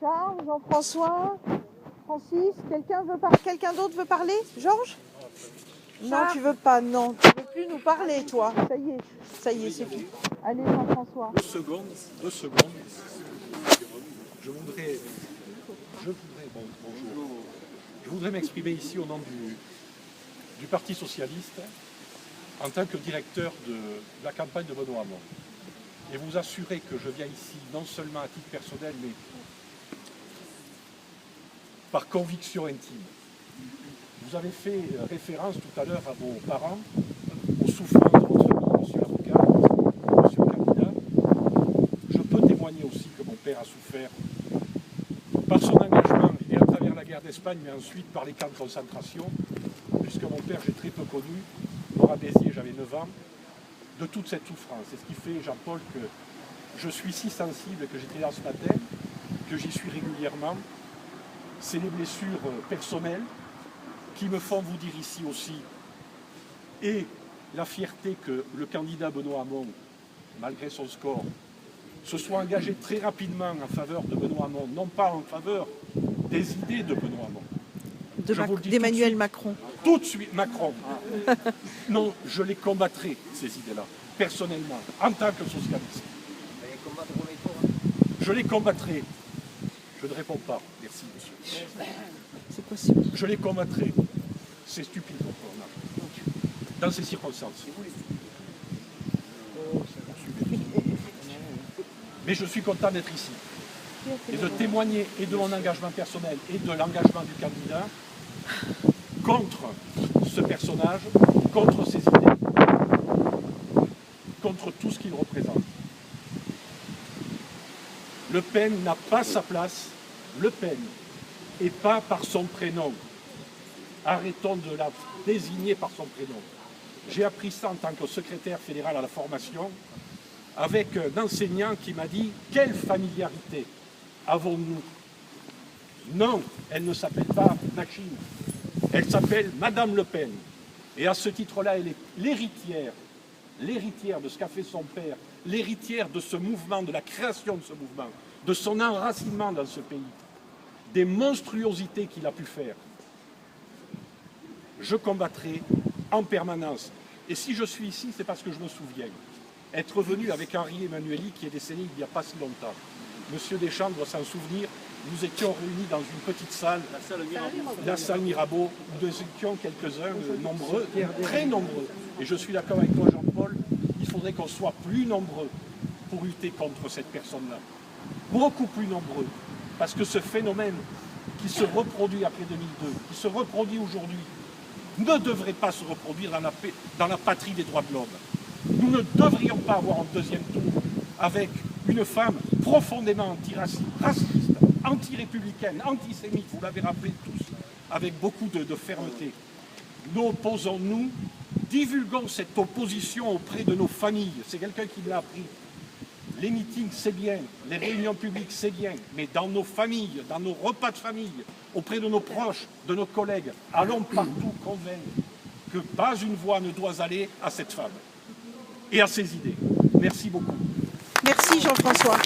Charles, Jean-François, Francis, quelqu'un d'autre veut parler? Georges? Non, tu veux pas, non. Tu veux plus nous parler, toi. Ça y est, c'est fini. Allez, Jean-François. 2 secondes. Je voudrais m'exprimer ici au nom du Parti Socialiste en tant que directeur de la campagne de Benoît Hamon. Et vous assurer que je viens ici non seulement à titre personnel, mais par conviction intime. Vous avez fait référence tout à l'heure à vos parents, aux souffrances de votre famille, monsieur l'avocat, monsieur le candidat. Je peux témoigner aussi que mon père a souffert par son engagement et à travers la guerre d'Espagne, mais ensuite par les camps de concentration, puisque mon père, j'ai très peu connu, mort à Béziers, j'avais 9 ans, de toute cette souffrance. C'est ce qui fait, Jean-Paul, que je suis si sensible, que j'étais là ce matin, que j'y suis régulièrement. C'est les blessures personnelles qui me font vous dire ici aussi, et la fierté que le candidat Benoît Hamon, malgré son score, se soit engagé très rapidement en faveur de Benoît Hamon, non pas en faveur des idées de Benoît Hamon. D'Emmanuel Macron. Tout de suite, Macron. Non, je les combattrai, ces idées-là, personnellement, en tant que socialiste. Je les combattrai. Je ne réponds pas. Merci, monsieur. C'est possible. Je les combattrai. C'est stupide, dans ces circonstances. Mais je suis content d'être ici et de témoigner et de mon engagement personnel et de l'engagement du candidat contre ce personnage, contre ses idées, contre tout ce qu'il représente. Le Pen n'a pas sa place, Le Pen, et pas par son prénom. Arrêtons de la désigner par son prénom. J'ai appris ça en tant que secrétaire fédéral à la formation, avec un enseignant qui m'a dit « Quelle familiarité avons-nous » Non, elle ne s'appelle pas Machine, elle s'appelle Madame Le Pen. Et à ce titre-là, elle est l'héritière de ce qu'a fait son père, l'héritière de ce mouvement, de la création de ce mouvement, de son enracinement dans ce pays, des monstruosités qu'il a pu faire. Je combattrai en permanence. Et si je suis ici, c'est parce que je me souviens. Être venu avec Henri Emmanuelli, qui est décédé il n'y a pas si longtemps. Monsieur Deschamps doit s'en souvenir, nous étions réunis dans une petite salle, la salle Mirabeau, où nous étions quelques-uns, nombreux, très nombreux. Et je suis d'accord avec toi, Jean-Paul, il faudrait qu'on soit plus nombreux pour lutter contre cette personne-là. Beaucoup plus nombreux. Parce que ce phénomène qui se reproduit après 2002, qui se reproduit aujourd'hui, ne devrait pas se reproduire dans la patrie des droits de l'homme. Nous ne devrions pas avoir un deuxième tour avec une femme profondément antiraciste, raciste, anti-républicaine, antisémite, vous l'avez rappelé tous, avec beaucoup de fermeté. Nous opposons-nous, divulguons cette opposition auprès de nos familles. C'est quelqu'un qui me l'a appris. Les meetings, c'est bien, les réunions publiques, c'est bien, mais dans nos familles, dans nos repas de famille, auprès de nos proches, de nos collègues, allons partout convaincre que pas une voix ne doit aller à cette femme et à ses idées. Merci beaucoup. Merci Jean-François.